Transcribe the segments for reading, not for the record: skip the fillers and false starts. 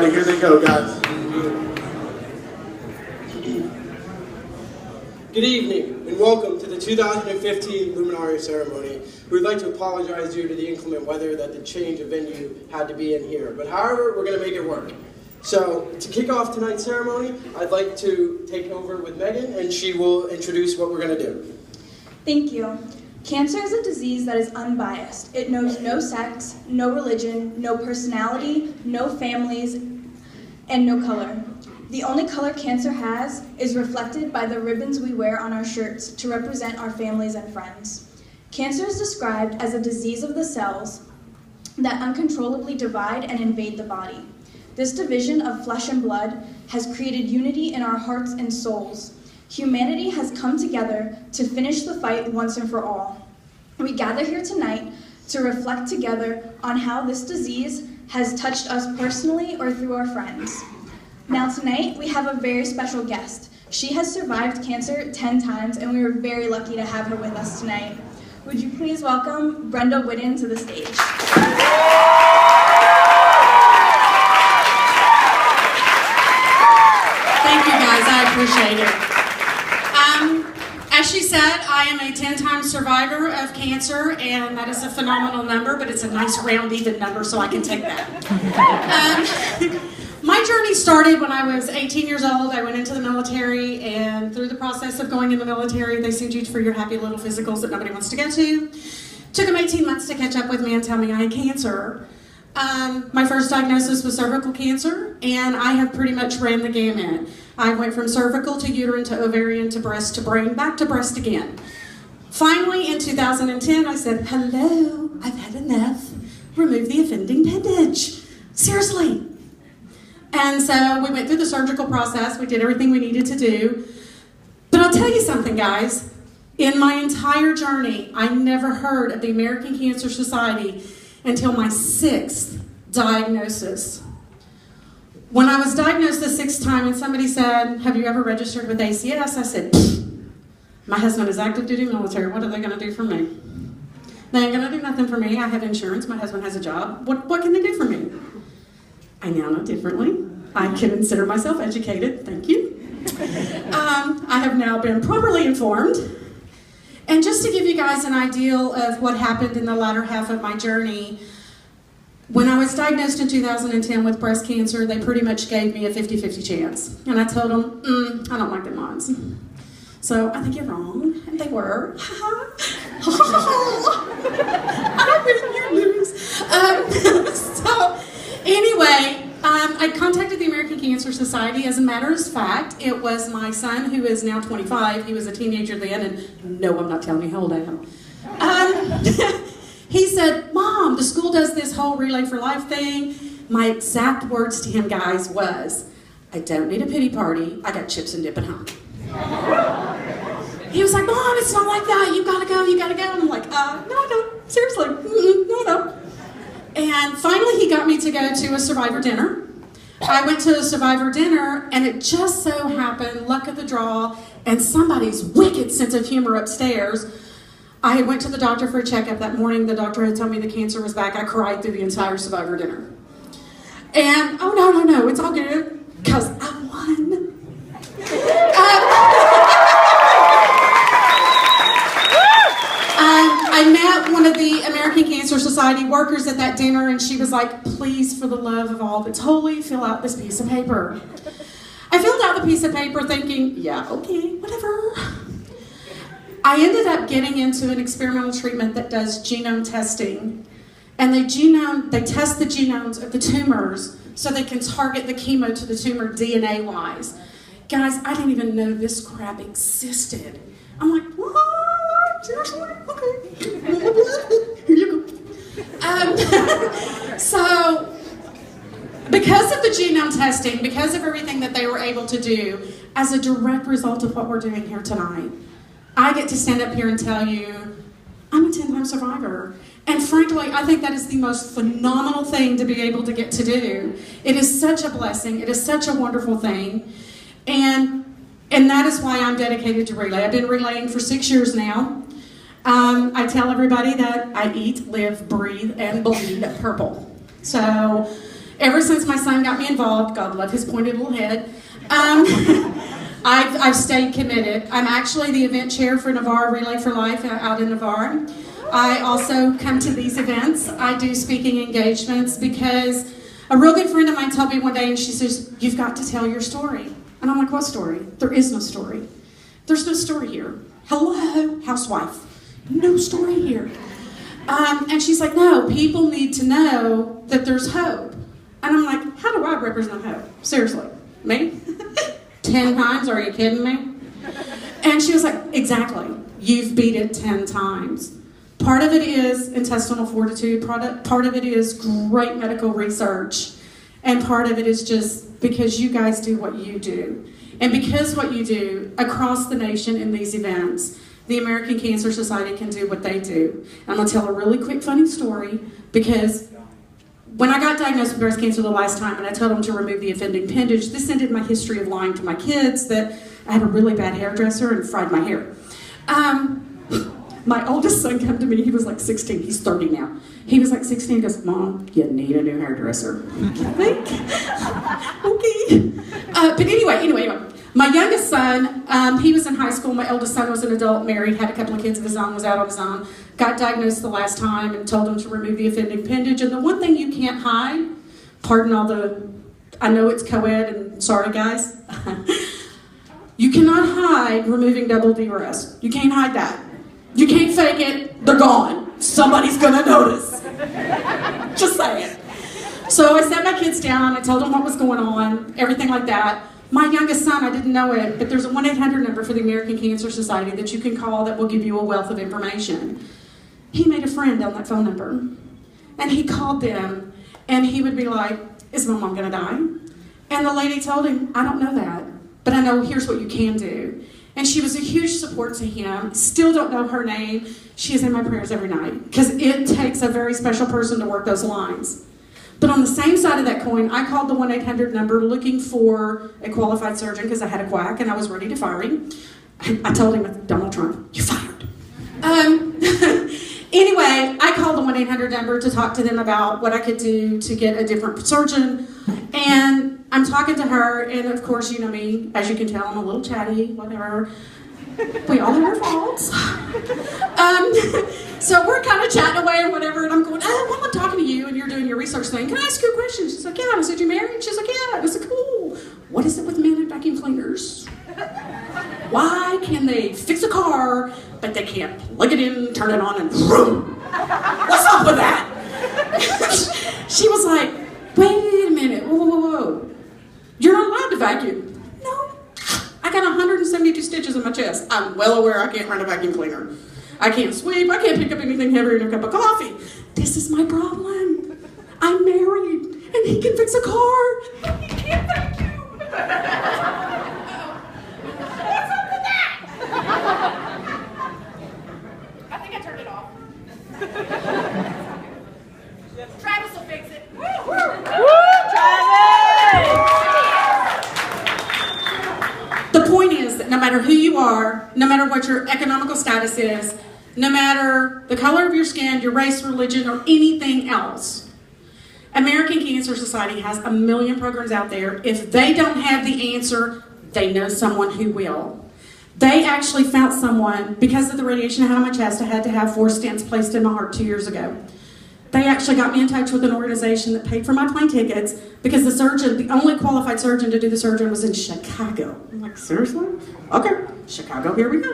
everybody. Here they go, guys. Good evening, and welcome to the 2015 Luminaria Ceremony. We'd like to apologize due to the inclement weather that the change of venue had to be in here. But however, we're going to make it work. So, to kick off tonight's ceremony, I'd like to take over with Megan, and she will introduce what we're going to do. Thank you. Cancer is a disease that is unbiased. It knows no sex, no religion, no personality, no families, and no color. The only color cancer has is reflected by the ribbons we wear on our shirts to represent our families and friends. Cancer is described as a disease of the cells that uncontrollably divide and invade the body. This division of flesh and blood has created unity in our hearts and souls. Humanity has come together to finish the fight once and for all. We gather here tonight to reflect together on how this disease has touched us personally or through our friends. Now tonight, we have a very special guest. She has survived cancer 10 times, and we are very lucky to have her with us tonight. Would you please welcome Brenda Whitten to the stage? Thank you guys, I appreciate it. As she said, I am a 10-time survivor of cancer, and that is a phenomenal number, but it's a nice round even number, so I can take that. My journey started when I was 18 years old. I went into the military, and through the process of going in the military, they send you for your happy little physicals that nobody wants to go to. Took them 18 months to catch up with me and tell me I had cancer. My first diagnosis was cervical cancer, and I have pretty much ran the gamut. I went from cervical to uterine to ovarian to breast to brain, back to breast again. Finally, in 2010, I said, hello, I've had enough. Remove the offending appendage. Seriously. And so we went through the surgical process. We did everything we needed to do. But I'll tell you something, guys. In my entire journey, I never heard of the American Cancer Society until my 6th diagnosis. When I was diagnosed the 6th time and somebody said, have you ever registered with ACS? I said, my husband is active duty military. What are they going to do for me? They ain't going to do nothing for me. I have insurance. My husband has a job. What can they do for me? I now know differently. I consider myself educated. Thank you. I have now been properly informed. And just to give you guys an idea of what happened in the latter half of my journey, when I was diagnosed in 2010 with breast cancer, they pretty much gave me a 50-50 chance. And I told them, I don't like them odds. So I think you're wrong. And they were. I win, you lose. So anyway, I contacted the American Cancer Society. As a matter of fact, it was my son, who is now 25. He was a teenager then, and no, I'm not telling you how old I am. He said, Mom, the school does this whole Relay for Life thing. My exact words to him, guys, was, I don't need a pity party. I got chips and dip at home. He was like, Mom, it's not like that. You gotta go, you gotta go. I'm like, no, I don't. Seriously, no, I don't. And finally, he got me to go to a survivor dinner. I went to a survivor dinner, and it just so happened, luck of the draw, and somebody's wicked sense of humor upstairs. I went to the doctor for a checkup that morning. The doctor had told me the cancer was back. I cried through the entire survivor dinner. And, oh, no, it's all good, because I won. I met one of the American Cancer Society workers at that dinner, and she was like, please, for the love of all that's holy, fill out this piece of paper. I filled out the piece of paper thinking, yeah, okay, whatever. I ended up getting into an experimental treatment that does genome testing, and they test the genomes of the tumors so they can target the chemo to the tumor DNA-wise. Guys, I didn't even know this crap existed. I'm like, what? Seriously? Okay. Here you go. So, because of the genome testing, because of everything that they were able to do, as a direct result of what we're doing here tonight, I get to stand up here and tell you, I'm a 10-time survivor. And frankly, I think that is the most phenomenal thing to be able to get to do. It is such a blessing. It is such a wonderful thing. And that is why I'm dedicated to Relay. I've been relaying for 6 years now. I tell everybody that I eat, live, breathe, and bleed purple. So Ever since my son got me involved, God love his pointed little head, I've stayed committed. I'm actually the event chair for Navarre Relay for Life out in Navarre. I also come to these events. I do speaking engagements because a real good friend of mine told me one day, and she says, "You've got to tell your story." And I'm like, "What story?" "There is no story. There's no story here." Hello, housewife. No story here. And she's like, "No, people need to know that there's hope." And I'm like, "How do I represent hope? Seriously, me? 10 times? Are you kidding me?" And she was like, "Exactly. You've beat it 10 times. Part of it is intestinal fortitude. Part of it is great medical research. And part of it is just because you guys do what you do. And because what you do across the nation in these events, the American Cancer Society can do what they do." I'm going to tell a really quick funny story because when I got diagnosed with breast cancer the last time and I told them to remove the offending appendage, this ended my history of lying to my kids that I had a really bad hairdresser and fried my hair. My oldest son came to me, he was like 16, he's 30 now. He was like 16, he goes, "Mom, you need a new hairdresser." Okay. But anyway. My youngest son, he was in high school. My eldest son was an adult, married, had a couple of kids of his own, was out on his own. Got diagnosed the last time and told him to remove the offending appendage. And the one thing you can't hide, pardon all the, I know it's co-ed and sorry guys, you cannot hide removing double D breasts. You can't hide that. You can't fake it. They're gone. Somebody's gonna notice. Just saying. So I sat my kids down. I told them what was going on, everything like that. My youngest son, I didn't know it, but there's a 1-800 number for the American Cancer Society that you can call that will give you a wealth of information. He made a friend on that phone number, and he called them, and he would be like, "Is my mom gonna die?" And the lady told him, "I don't know that, but I know here's what you can do." And she was a huge support to him. Still don't know her name. She is in my prayers every night because it takes a very special person to work those lines. But on the same side of that coin, I called the 1-800 number looking for a qualified surgeon because I had a quack and I was ready to fire him. I told him with Donald Trump, "You're fired." Anyway, I called the 1-800 number to talk to them about what I could do to get a different surgeon. And I'm talking to her, and of course, you know me, as you can tell, I'm a little chatty, whatever. We all have our faults. So we're kind of chatting away and whatever, and I'm going, "While I'm talking to you and you're doing your research thing, can I ask you a question?" She's like, "Yeah." I said, "You married?" She's like, "Yeah." I said, "Cool. What is it with men and vacuum cleaners? Why can they fix a car, but they can't plug it in, turn it on, and vroom? What's up with that?" She was like, "Wait a minute, whoa. You're not allowed to vacuum." "No. I got 172 stitches in my chest. I'm well aware I can't run a vacuum cleaner. I can't sweep. I can't pick up anything heavier than a cup of coffee. This is my problem. I'm married, and he can fix a car, and he can't vacuum." What's up with that? I think I turned it off. Travis will fix it. The point is that no matter who you are, no matter what your economical status is, no matter the color of your skin, your race, religion, or anything else, American Cancer Society has 1 million programs out there. If they don't have the answer, they know someone who will. They actually found someone, because of the radiation I had on my chest, I had to have 4 stents placed in my heart 2 years ago. They actually got me in touch with an organization that paid for my plane tickets because the surgeon, the only qualified surgeon to do the surgery was in Chicago. I'm like, seriously? Okay, Chicago, here we go.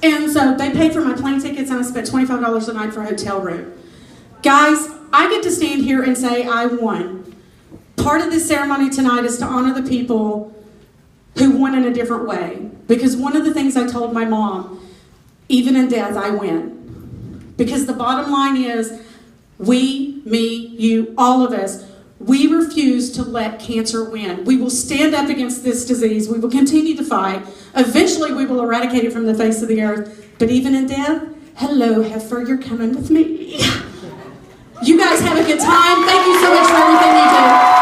And so they paid for my plane tickets and I spent $25 a night for a hotel room. Guys, I get to stand here and say I won. Part of this ceremony tonight is to honor the people who won in a different way. Because one of the things I told my mom, even in death, I win. Because the bottom line is, we, me, you, all of us, we refuse to let cancer win. We will stand up against this disease. We will continue to fight. Eventually, we will eradicate it from the face of the earth. But even in death, hello, heifer, you're coming with me. You guys have a good time. Thank you so much for everything you do.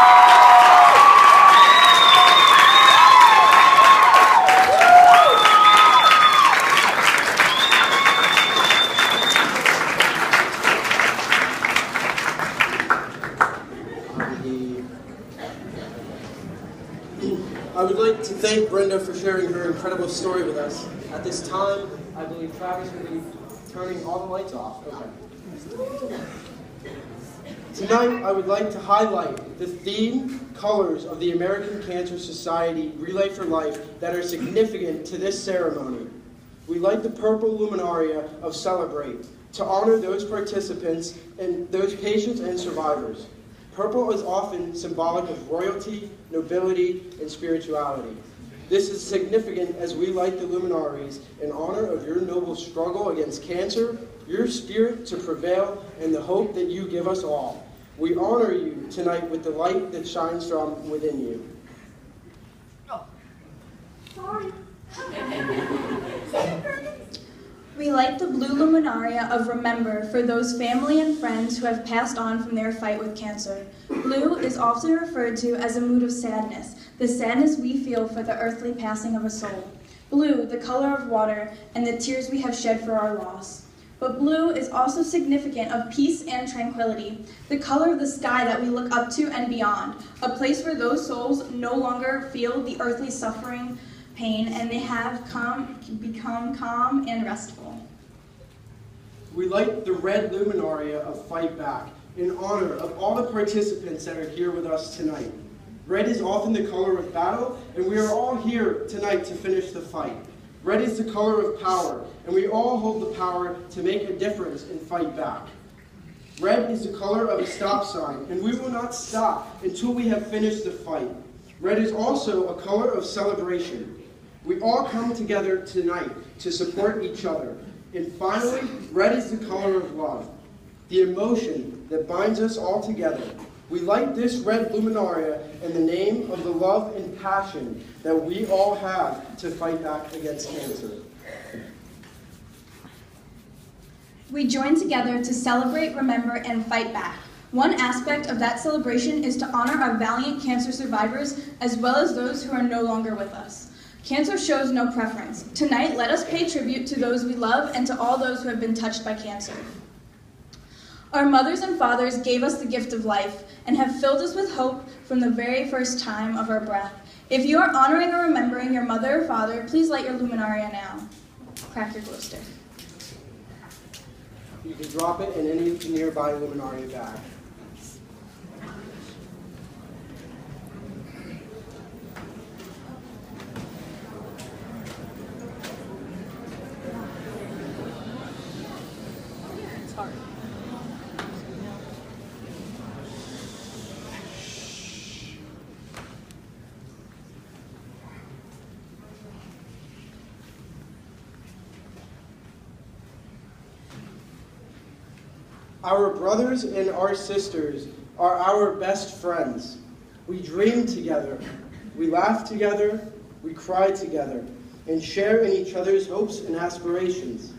I would like to thank Brenda for sharing her incredible story with us. At this time, I believe Travis will be turning all the lights off. Okay. Tonight, I would like to highlight the theme colors of the American Cancer Society Relay for Life that are significant to this ceremony. We light the purple luminaria of Celebrate to honor those participants and those patients and survivors. Purple is often symbolic of royalty, nobility, and spirituality. This is significant as we light the luminaries in honor of your noble struggle against cancer, your spirit to prevail, and the hope that you give us all. We honor you tonight with the light that shines from within you. Sorry. We light the blue luminaria of Remember for those family and friends who have passed on from their fight with cancer. Blue is often referred to as a mood of sadness, the sadness we feel for the earthly passing of a soul. Blue, the color of water, and the tears we have shed for our loss. But blue is also significant of peace and tranquility, the color of the sky that we look up to and beyond, a place where those souls no longer feel the earthly suffering, pain, and they have become calm and restful. We light the red luminaria of Fight Back in honor of all the participants that are here with us tonight. Red is often the color of battle, and we are all here tonight to finish the fight. Red is the color of power, and we all hold the power to make a difference and fight back. Red is the color of a stop sign, and we will not stop until we have finished the fight. Red is also a color of celebration. We all come together tonight to support each other. And finally, red is the color of love, the emotion that binds us all together. We light this red luminaria in the name of the love and passion that we all have to fight back against cancer. We join together to celebrate, remember, and fight back. One aspect of that celebration is to honor our valiant cancer survivors as well as those who are no longer with us. Cancer shows no preference. Tonight, let us pay tribute to those we love and to all those who have been touched by cancer. Our mothers and fathers gave us the gift of life and have filled us with hope from the very first time of our breath. If you are honoring or remembering your mother or father, please light your luminaria now. Crack your glow stick. You can drop it in any nearby luminaria bag. Our brothers and our sisters are our best friends. We dream together, we laugh together, we cry together, and share in each other's hopes and aspirations.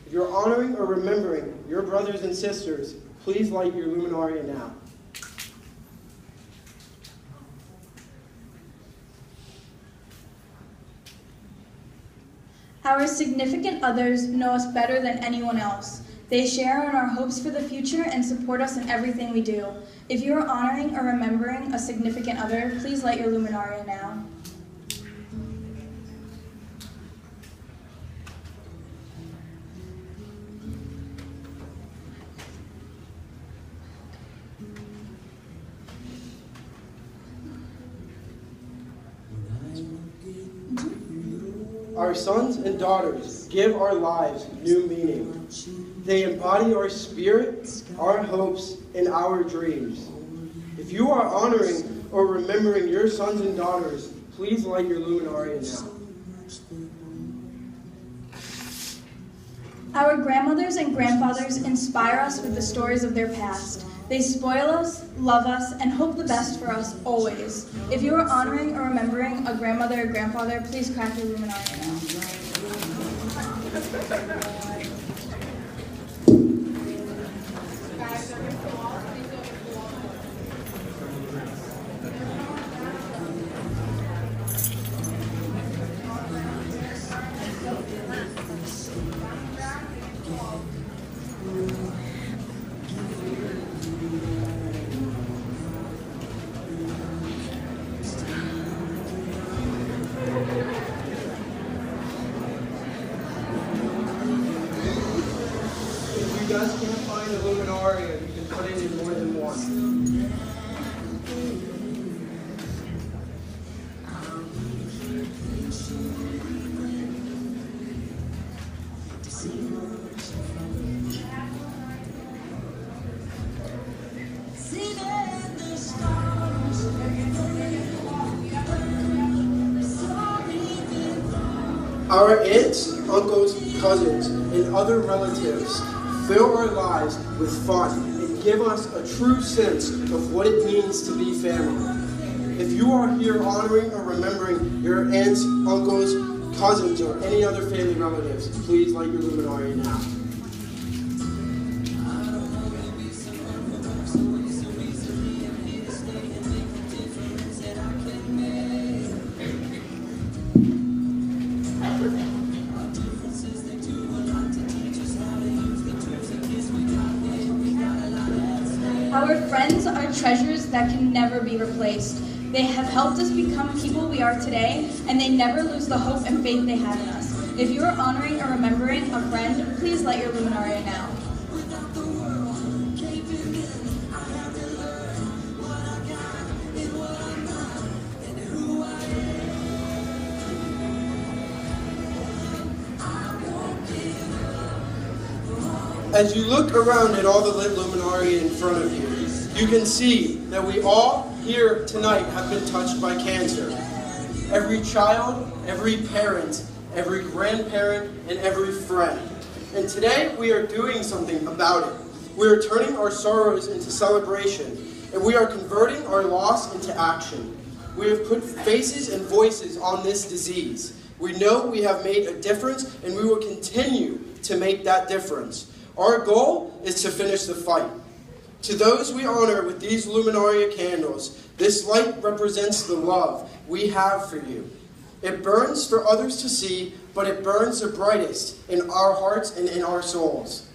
If you're honoring or remembering your brothers and sisters, please light your luminaria now. Our significant others know us better than anyone else. They share in our hopes for the future and support us in everything we do. If you are honoring or remembering a significant other, please light your luminaria now. Our sons and daughters give our lives new meaning. They embody our spirit, our hopes, and our dreams. If you are honoring or remembering your sons and daughters, please light your luminaria now. Our grandmothers and grandfathers inspire us with the stories of their past. They spoil us, love us, and hope the best for us always. If you are honoring or remembering a grandmother or grandfather, please crack your luminaria now. Our aunts, uncles, cousins, and other relatives fill our lives with fun and give us a true sense of what it means to be family. If you are here honoring or remembering your aunts, uncles, cousins, or any other family relatives, please light your luminaria now. Our friends are treasures that can never be replaced. They have helped us become people we are today, and they never lose the hope and faith they have in us. If you are honoring or remembering a friend, please light your luminaria now. As you look around at all the lit luminaria in front of you, you can see that we all here tonight have been touched by cancer. Every child, every parent, every grandparent, and every friend. And today we are doing something about it. We are turning our sorrows into celebration, and we are converting our loss into action. We have put faces and voices on this disease. We know we have made a difference, and we will continue to make that difference. Our goal is to finish the fight. To those we honor with these luminaria candles, this light represents the love we have for you. It burns for others to see, but it burns the brightest in our hearts and in our souls.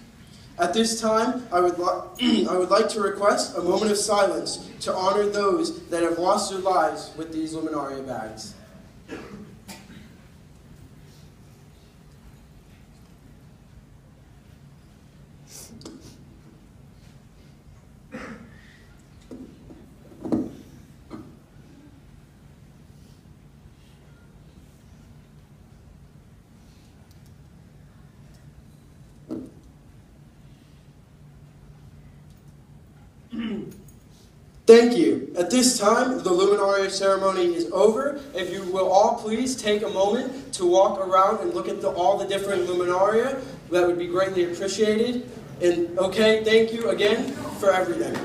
At this time, I would like to request a moment of silence to honor those that have lost their lives with these luminaria bags. Thank you. At this time, the Luminaria ceremony is over. If you will all please take a moment to walk around and look at all the different luminaria, that would be greatly appreciated. And okay, thank you again for everything.